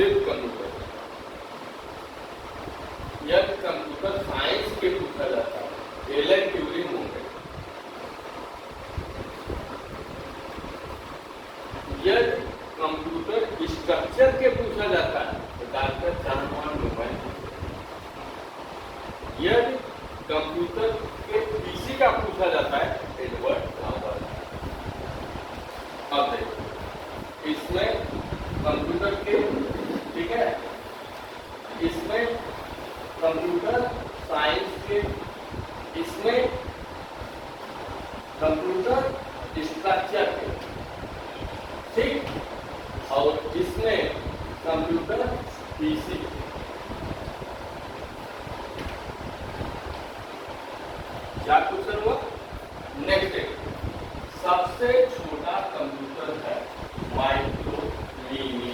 सिर्फ कंप्यूटर। यदि computer science के पूछा जाता है, एलन ट्यूरिंग होंगे। यदि कंप्यूटर स्ट्रक्चर के पूछा जाता है तो डॉक्टर चार्ल्स न्यूमैन। यदि कंप्यूटर के पीसी का पूछा जाता है एडवर्ड हार्वर्ड। अब देखो इसमें कंप्यूटर के, ठीक है, इसमें कंप्यूटर साइंस के, इसमें कंप्यूटर स्ट्रक्चर के, ठीक, और इसमें कंप्यूटर पीसी के। क्या क्वेश्चन हुआ? नेक्स्ट, सबसे छोटा कंप्यूटर है micro, mini,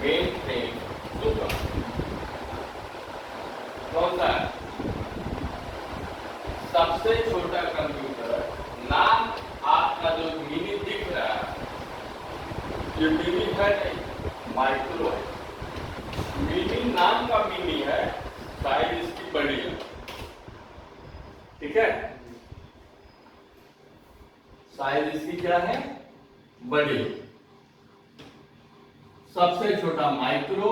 main frame, super. कौन सा है सबसे छोटा कंप्यूटर? नाम आपका जो मिनी दिख रहा है, ये मिनी है नहीं, माइक्रो है। मिनी नाम का मिनी है, साइज इसकी बड़ी है, ठीक है, साइज इसकी क्या है? बड़ी। सबसे छोटा माइक्रो,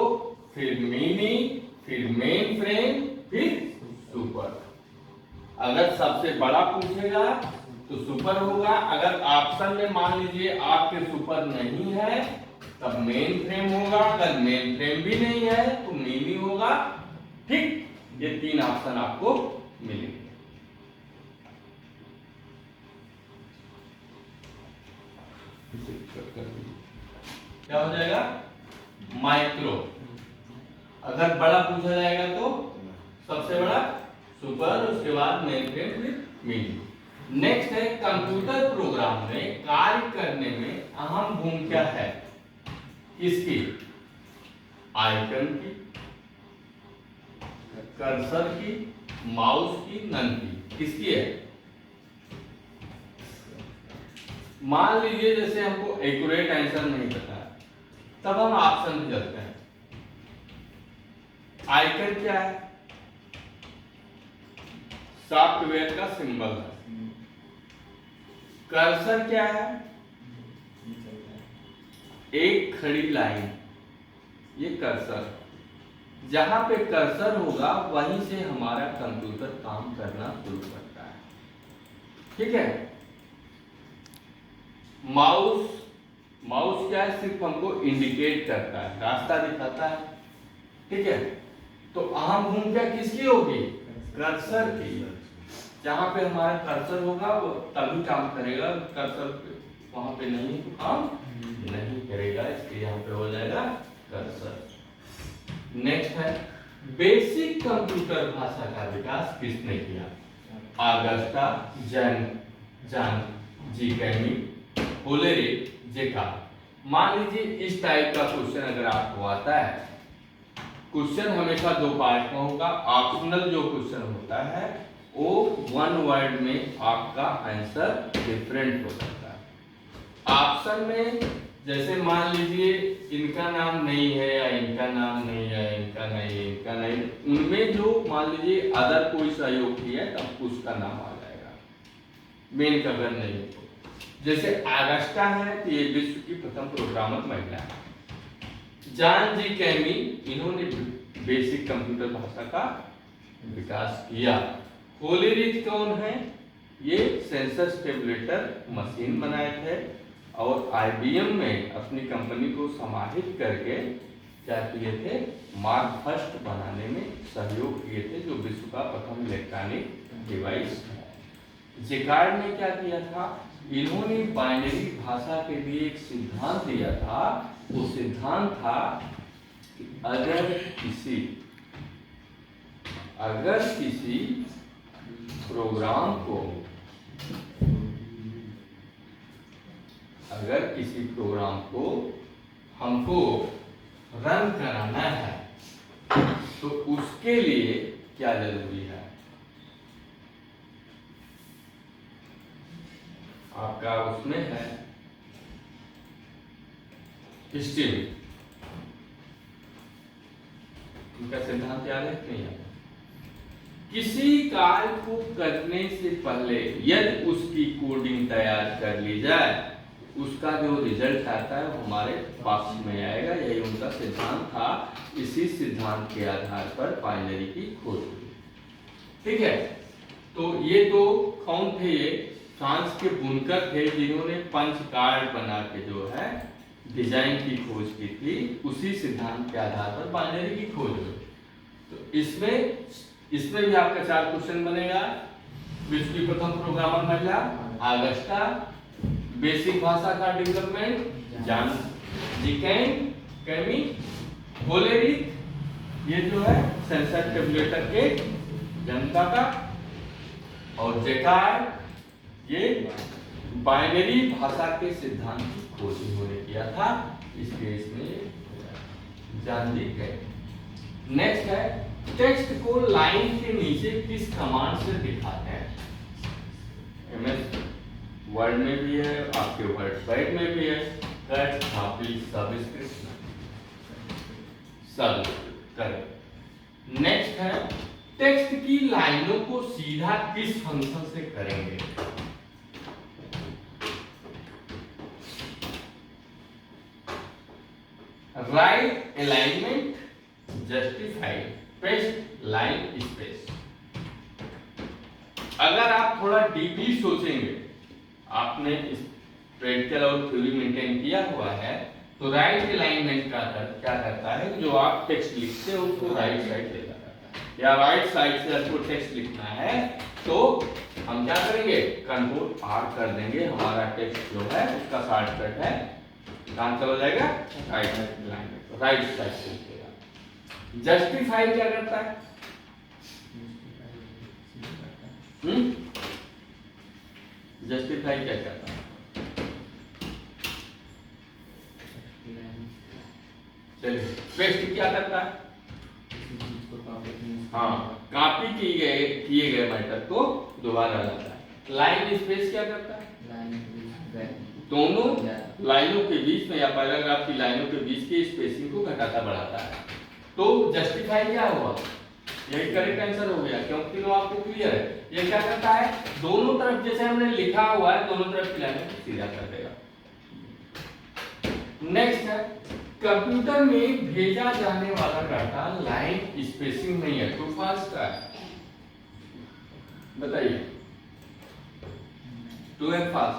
फिर मिनी, फिर मेन फ्रेम, फिर सुपर। अगर सबसे बड़ा पूछेगा तो सुपर होगा। अगर ऑप्शन में मान लीजिए आपके सुपर नहीं है तब मेन फ्रेम होगा। अगर मेन फ्रेम भी नहीं है तो मिनी होगा, ठीक। ये तीन ऑप्शन आपको मिलेंगे। क्या हो जाएगा? माइक्रो। अगर बड़ा पूछा जाएगा तो सबसे बड़ा सुपर, उसके बाद मेन फ्रेम, फिर मिनी। नेक्स्ट है कंप्यूटर प्रोग्राम में कार्य करने में अहम भूमिका है किसकी? आइकन की, कर्सर की, माउस की, नन की। किसकी है? मान लीजिए जैसे हमको एक्यूरेट आंसर नहीं पता है तब हम ऑप्शन में चलते हैं। आइकन क्या है? सॉफ्टवेयर का सिंबल है। कर्सर क्या है? एक खड़ी लाइन, ये कर्सर। जहां पे कर्सर होगा वहीं से हमारा कंप्यूटर काम करना शुरू करता है, ठीक है। माउस, माउस क्या है? सिर्फ हमको इंडिकेट करता है, रास्ता दिखाता है, ठीक है। तो अहम भूमिका किसकी होगी? कर्सर की। जहां पे हमारा कर्सर होगा वो तभी काम करेगा, कर्सर वहां पे नहीं तो काम नहीं करेगा, इसलिए यहाँ पे हो जाएगा कर्सर। नेक्स्ट है बेसिक कंप्यूटर भाषा का विकास किसने किया? ऑगस्टा, जॉन जी कैमी, होलेरी, जेकब। मान लीजिए इस टाइप का क्वेश्चन अगर आपको आता है, क्वेश्चन हमेशा दो पार्ट में होगा। ऑप्शनल जो क्वेश्चन होता है वो वन वर्ड में आपका आंसर डिफरेंट हो सकता है। ऑप्शन में जैसे मान लीजिए इनका नाम नहीं है या इनका नाम नहीं है, इनका नहीं, इनका नहीं, उनमें जो मान लीजिए अदर कोई सहयोग किया है तब उसका नाम आ जाएगा, मेन का अगर नहीं तो। जैसे ऑगस्टा है तो ये विश्व की प्रथम प्रोग्रामर महिला है। जॉन जी कैमी, इन्होंने बेसिक कंप्यूटर भाषा का विकास किया। होलेरी कौन है? ये सेंसस टेबुलेटर मशीन बनाए थे और आईबीएम में अपनी कंपनी को समाहित करके क्या किए थे? मार्क फर्स्ट बनाने में सहयोग किए थे, जो विश्व का प्रथम इलेक्ट्रॉनिक डिवाइस है। जेकार्ड ने क्या किया था? इन्होंने बाइनरी भाषा के लिए एक सिद्धांत दिया था। वो सिद्धांत था कि अगर किसी प्रोग्राम को हमको रन कराना है तो उसके लिए क्या जरूरी है? आपका उसमें है स्ट्रीम, इनका सिद्धांत याद है कि नहीं याद? किसी कार्य को करने से पहले यदि उसकी कोडिंग तैयार कर ली जाए, उसका जो रिजल्ट आता है वो हमारे पक्ष में आएगा। यही उनका सिद्धांत था। इसी सिद्धांत के आधार पर बाइनरी की खोज हुई। ठीक है, तो ये तो कौन थे? ये फ्रांस के बुनकर थे जिन्होंने पंच कार्ड बना के जो है डिजाइन की खोज की थी। उसी सिद्धांत के आधार पर बाइनरी की खोज हुई। तो इसमें भी आपका 4 क्वेश्चन बनेगा। विश्व की प्रथम प्रोग्रामर महिला आगस्टा, बेसिक भाषा का डेवलपमेंट जान जीकैन कैमी, होलेरिक, ये जो है सेंसर टेबुलेटर के जनता का, और जेकार्ड ये बाइनरी भाषा के सिद्धांत की खोज उन्होंने किया था। इस केस में जान ली गए। नेक्स्ट है टेक्स्ट को लाइन के नीचे किस कमांड से दिखाते हैं? एमएस वर्ड में भी है, आपके वर्डपैड में भी है। कट, कॉपी, सबस्क्रिप्ट, सब करें। नेक्स्ट है टेक्स्ट की लाइनों को सीधा किस फंक्शन से करेंगे? Right alignment, justify, paste, line space. अगर आप थोड़ा डीपली सोचेंगे, आपने इस प्रैक्टिकल और थ्योरी मेंटेन किया हुआ है, तो राइट अलाइनमेंट का अर्थ क्या करता है? जो आप टेक्स्ट लिखते हो उसको राइट साइड देता है, या राइट साइड से आपको टेक्स्ट लिखना है तो हम क्या करेंगे? कंट्रोल R कर देंगे। हमारा टेक्स्ट जो है उसका शॉर्टकट है, कहां चला जाएगा? राइट अलाइनमेंट, राइट साइड से लिखेगा। जस्टिफाई क्या करता है? जस्टिफाई क्या करता है? चलिए, पेस्ट क्या करता है? हाँ, कॉपी किए गए मैटर को दोबारा लाता है। लाइन स्पेस क्या करता है? दोनों लाइनों के बीच में या पैराग्राफ की लाइनों के बीच की स्पेसिंग को घटाता बढ़ाता है। तो जस्टिफाई क्या हुआ? यही करेक्ट आंसर हो गया, क्योंकि वो आपको क्लियर है। ये क्या करता है? दोनों तरफ जैसे हमने लिखा हुआ है, दोनों तरफ की लाइनों को सीधा कर देगा। नेक्स्ट है कंप्यूटर में भेजा जाने वाला डाटा लाइन स्पेसिंग नहीं है, ट्रू फॉल्स का है? बताइए, ट्रू एंड फॉल्स?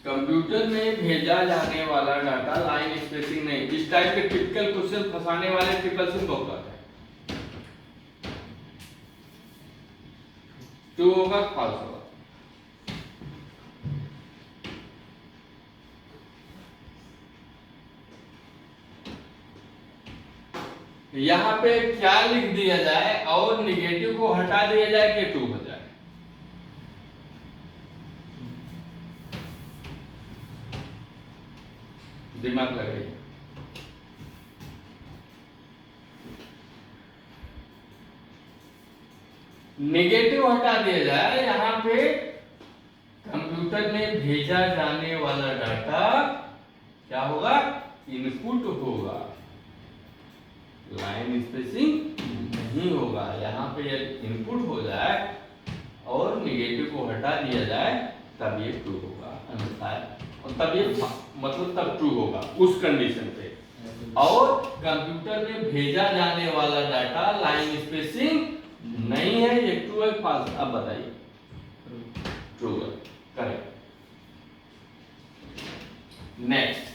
कंप्यूटर में भेजा जाने वाला डाटा लाइन स्पेसिंग नहीं। इस टाइप के टिपिकल क्वेश्चन फंसाने वाले ट्रिपल सिंबल होता है। ट्रू होगा, फॉल्स होगा? यहां पे क्या लिख दिया जाए और निगेटिव को हटा दिया जाए कि ट्रू हो जाए? दिमाग लगाइए। नेगेटिव हटा दिया जाए। यहां पे कंप्यूटर में भेजा जाने वाला डाटा क्या होगा? इनपुट होगा, लाइन स्पेसिंग नहीं होगा। यहाँ पे यदि इनपुट हो जाए और निगेटिव को हटा दिया जाए तब ये ट्रू होगा, अन्यथा और तब ये मतलब तब ट्रू होगा उस कंडीशन पे। और कंप्यूटर में भेजा जाने वाला डाटा लाइन स्पेसिंग नहीं है, ये ट्रू है फॉल्स? अब बताइए। ट्रू है, करेक्ट। नेक्स्ट,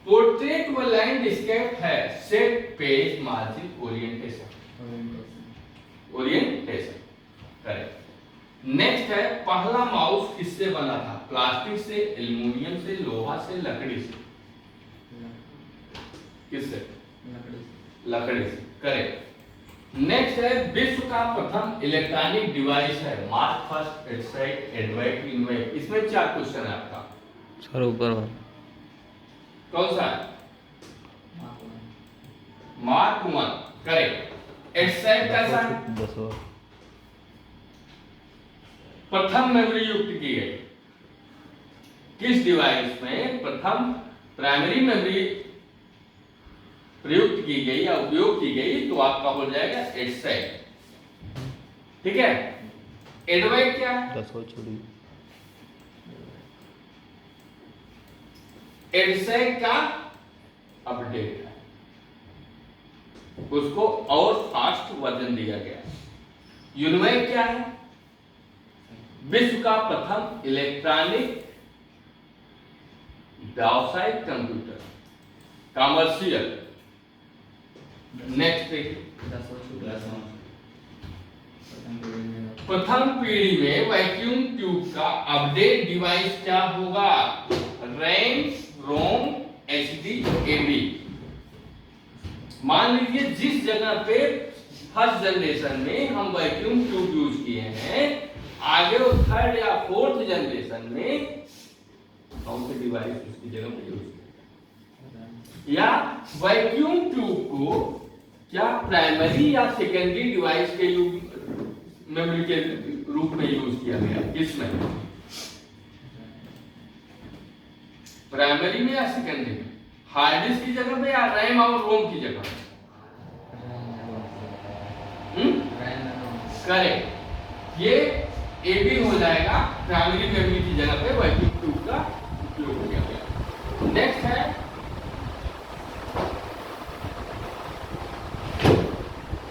पोर्ट्रेट व लैंडस्केप है, set, page, margin, orientation, correct. Next है पहला माउस किससे बना था? प्लास्टिक से, एल्युमिनियम से, लोहा से, लकड़ी से? किससे? लकड़ी से, करेक्ट। नेक्स्ट है विश्व का प्रथम इलेक्ट्रॉनिक डिवाइस है, मार्क फर्स्ट, एडसाइट, एडवाइट, इनवाइट। इसमें 4 क्वेश्चन है आपका। सर ऊपर कौन सा है? Mark 1, correct. एडसाइट कैसा है? प्रथम मेमोरी युक्त की गई। किस डिवाइस में प्रथम प्राइमरी मेमोरी प्रयुक्त की गई या उपयोग की गई तो आपका हो जाएगा एडसेक। ठीक है, एडवेक क्या है? 10 और छोड़ी। एडसेक का अपडेट है, उसको और फास्ट वर्जन दिया गया। यूनिवेक क्या है? विश्व का प्रथम इलेक्ट्रॉनिक व्यावसायिक कंप्यूटर, कमर्शियल। नेक्स्ट देखिए, प्रथम पीढ़ी में वैक्यूम ट्यूब का अपडेट डिवाइस क्या होगा? रैम, रोम, एचडी, एबी। मान लीजिए जिस जगह पे फर्स्ट जनरेशन में हम वैक्यूम ट्यूब यूज किए हैं, आगे वो थर्ड या फोर्थ जनरेशन में कौन से डिवाइस उसकी जगह पे यूज किया, या वैक्यूम ट्यूब को क्या प्राइमरी या सेकेंडरी डिवाइस के मेमोरी के रूप में यूज किया गया? किसमें? प्राइमरी में या सेकेंडरी में? हार्ड डिस्क की जगह पे या रैम और रोम की जगह? करेक्ट, ये एबी हो जाएगा, प्राइमरी मेमोरी की जगह पे वैक्यूम ट्यूब का उपयोग किया गया। नेक्स्ट है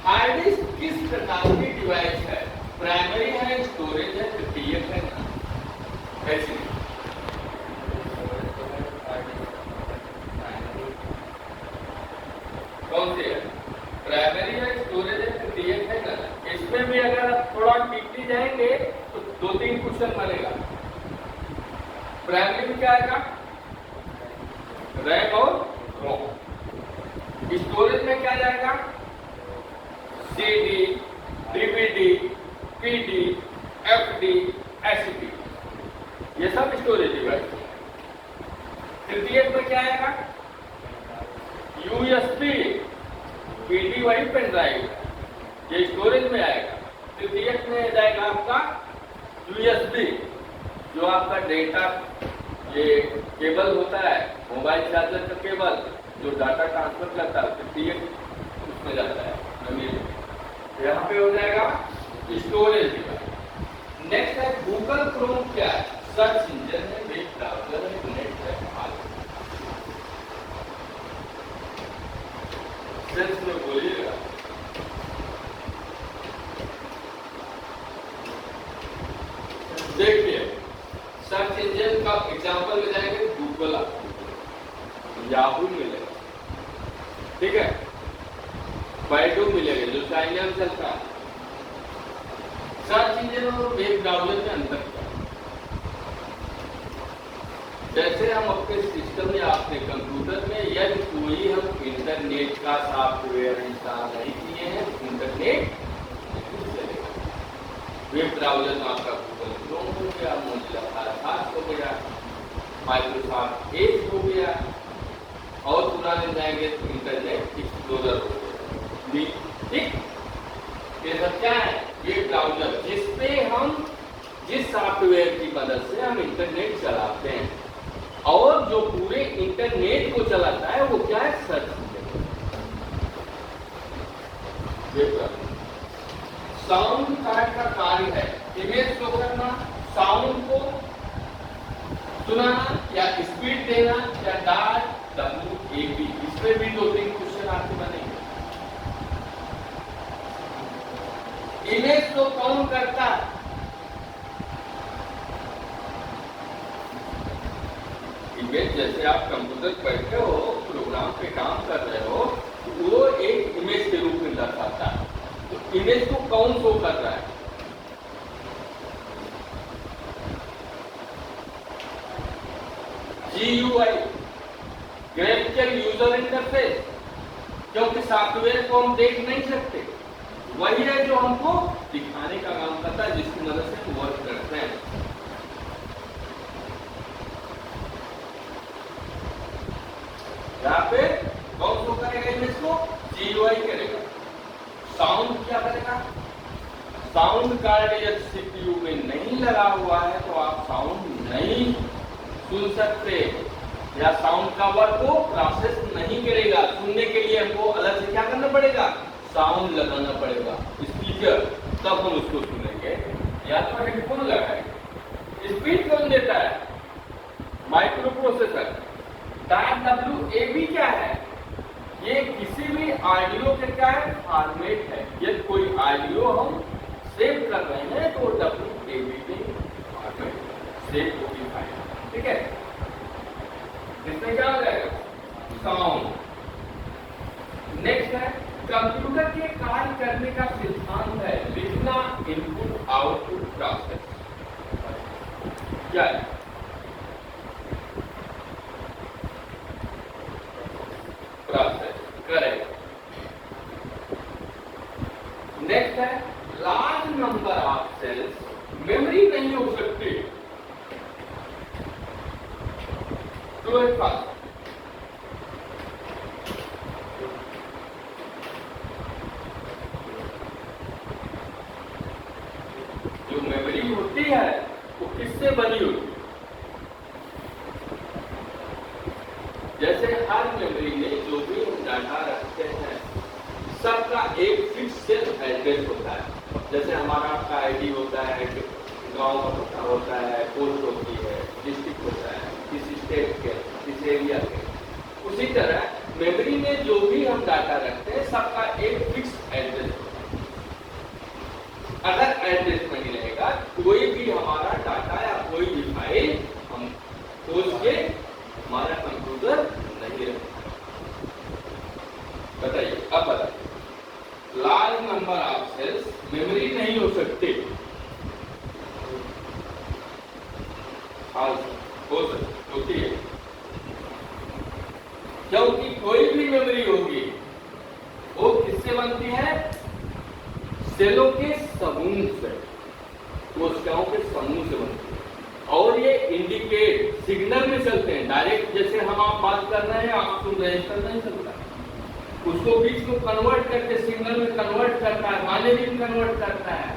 हार्ड डिस्क किस प्रकार की डिवाइस है? प्राइमरी है, स्टोरेज है, तृतीयक है ना? ऐसे कौन से है? प्राइमरी है, स्टोरेज है, तृतीयक है ना? इसमें भी अगर आप थोड़ा टीकते जाएंगे तो 2-3 क्वेश्चन बनेगा। प्राइमरी में क्या आएगा? रैम और रोम। स्टोरेज में क्या जाएगा? CD, DVD, PD, FD, SD, ये सब स्टोरेज डिवाइस है। तृतीयक में क्या आएगा? यूएसबी, पीडी वही पेन ड्राइव, ये स्टोरेज में आएगा। तृतीयक में जाएगा आपका यूएसबी, जो आपका डेटा, ये केबल होता है, मोबाइल चार्जर का केबल जो डाटा ट्रांसफर करता है, तृतीयक उसमें जाता है। यहाँ पे हो जाएगा स्टोरेज डिवाइस। नेक्स्ट है गूगल क्रोम, क्या है? सर्च इंजन है, वेब ब्राउजर है, नेट है, सेंस में बोलिएगा। देखिए, सर्च इंजन का एग्जांपल ले जाएंगे गूगल, याहू मिलेगा, ठीक है, बैडू मिलेगा जो चाइना में चलता है। सर्च इंजन और वेब ब्राउजर में अंतर क्या है? जैसे हम अपने सिस्टम या अपने कंप्यूटर में यदि कोई हम इंटरनेट का सॉफ्टवेयर इंस्टॉल नहीं किए हैं, इंटरनेट चलेगा। वेब ब्राउजर में आपका गूगल क्रोम हो गया, मोजिला फायरफॉक्स हो गया, माइक्रोसॉफ्ट एज हो गया, और पुराने जाएंगे तो इंटरनेट एक्सप्लोरर हो गया। ठीक, ये सब क्या है? वेब ब्राउजर, जिसपे हम जिस सॉफ्टवेयर की मदद से हम इंटरनेट चलाते हैं, और जो पूरे इंटरनेट को चलाता है वो क्या है? Search engine. Web browser sound card का कार्य है इमेज शो करना, साउंड को सुनाना, या स्पीड देना, या डार्ट, WAV। इसमें भी 2-3 क्वेश्चन आपके बनेंगे। इमेज को कौन करता है? इमेज, जैसे आप कंप्यूटर बैठे हो, प्रोग्राम पे काम कर रहे हो, वो एक इमेज के रूप में दर्शाता है। तो इमेज को कौन शो कर रहा है? GUI, ग्राफिकल यूजर इंटरफेस, क्योंकि सॉफ्टवेयर को हम देख नहीं सकते, वही है जो हमको दिखाने का काम करता है, जिसकी मदद से हम वर्क करते हैं। यहाँ पे कौन शो करेगा इमेज को? GUI करेगा। साउंड क्या करेगा? साउंड कार्ड यदि CPU में नहीं लगा हुआ है तो आप साउंड नहीं सुन सकते। या साउंड का वर्ड को प्रोसेस नहीं करेगा। सुनने के लिए हमको अलग से क्या करना पड़ेगा, साउंड लगाना पड़ेगा, स्पीकर, तब हम उसको सुनेंगे। या तो हेडफोन लगाएंगे। स्पीड कौन देता है, माइक्रो प्रोसेसर। WAV क्या है, ये किसी भी ऑडियो के क्या है, फॉर्मेट है। यदि कोई ऑडियो हम सेव कर रहे हैं तो WAV में फॉर्मेट सेव होगी फाइल, ठीक है। इसमें क्या हो जाएगा, साउंड। नेक्स्ट है, कंप्यूटर के कार्य करने का सिद्धांत है लिखना, इनपुट आउटपुट प्रोसेस। क्या है, प्रोसेस, करेक्ट। नेक्स्ट है, large number of cells memory नहीं हो सकती। ट्रू है, फॉल्स? जो मेमोरी होती है वो किससे बनी होती है? जैसे हर मेमोरी में जो भी हम डाटा रखते हैं सबका एक फिक्स सेल एड्रेस होता है। जैसे हमारा आपका आईडी होता है, गांव का पता होता है, पोस्ट होती है, डिस्ट्रिक्ट होता है, किसी स्टेट के, किसी एरिया के। उसी तरह मेमोरी में जो भी हम डाटा रखते हैं सबका एक फिक्स एड्रेस होता है। अगर एड्रेस नहीं रहेगा कोई भी हमारा डाटा या कोई भी फाइल हम खोज के हमारा कंप्यूटर नहीं रखता। बताइए, अब बताइए, large number of cells memory नहीं हो सकते। होती है, क्योंकि कोई भी मेमोरी होगी वो किससे बनती है, सेलों के समूह से, कोशिकाओं के समूह से बनती है। और ये इंडिकेट सिग्नल में चलते हैं। डायरेक्ट जैसे हम आप बात कर रहे हैं, आप सुन रहे हैं, नहीं चलता, उसको बीच में कन्वर्ट करके सिग्नल में कन्वर्ट करता है, बाइनरी में कन्वर्ट करता है,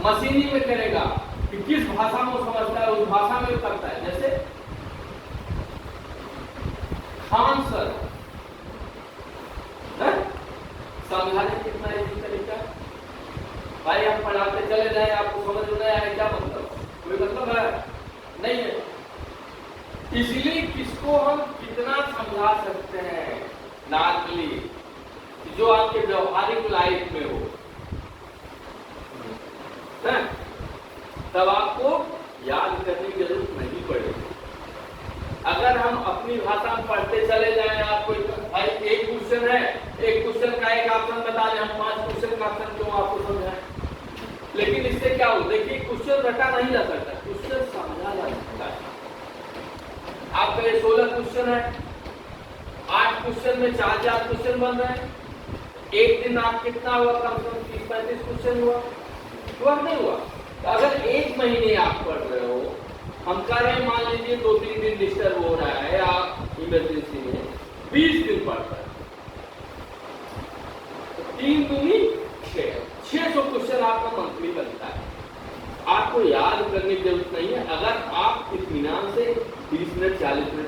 मशीनी में करेगा कि किस भाषा में समझता है उस भाषा में करता है। जैसे खान सर समझाने कितना इजी तरीका भाई, हम पढ़ाते चले जाए, आपको समझ में आए क्या मतलब, कोई मतलब है नहीं है। इसलिए किसको हम कितना समझा सकते हैं नार्मली, जो आपके व्यवहारिक लाइफ में हो, तब आपको याद करने की जरूरत नहीं पड़ेगी। अगर हम अपनी भाषा में पढ़ते चले जाएं, आपको भाई एक क्वेश्चन है, एक क्वेश्चन का एक ऑप्शन बता दें, हम 5 क्वेश्चन का ऑप्शन क्यों आपको समझाएं। लेकिन इससे क्या हो, देखिए क्वेश्चन रटा नहीं जा सकता, क्वेश्चन समझा जा सकता है। आपका ये 16 क्वेश्चन है, 8 क्वेश्चन में 4 क्वेश्चन बन रहे हैं। एक दिन आप कितना हुआ, कम से कम 30-35 क्वेश्चन हुआ नहीं हुआ। तो अगर 1 महीने आप पढ़ रहे हो, हम कह रहे हैं मान लीजिए 2-3 दिन डिस्टर्ब हो रहा है, आप इमरजेंसी में 20 दिन पढ़ रहे हैं, 3 दूनी 600 क्वेश्चन आपका मंथली बनता है। आपको याद करने की जरूरत नहीं है। अगर आप इत्मीनान से 20 मिनट 40 मिनट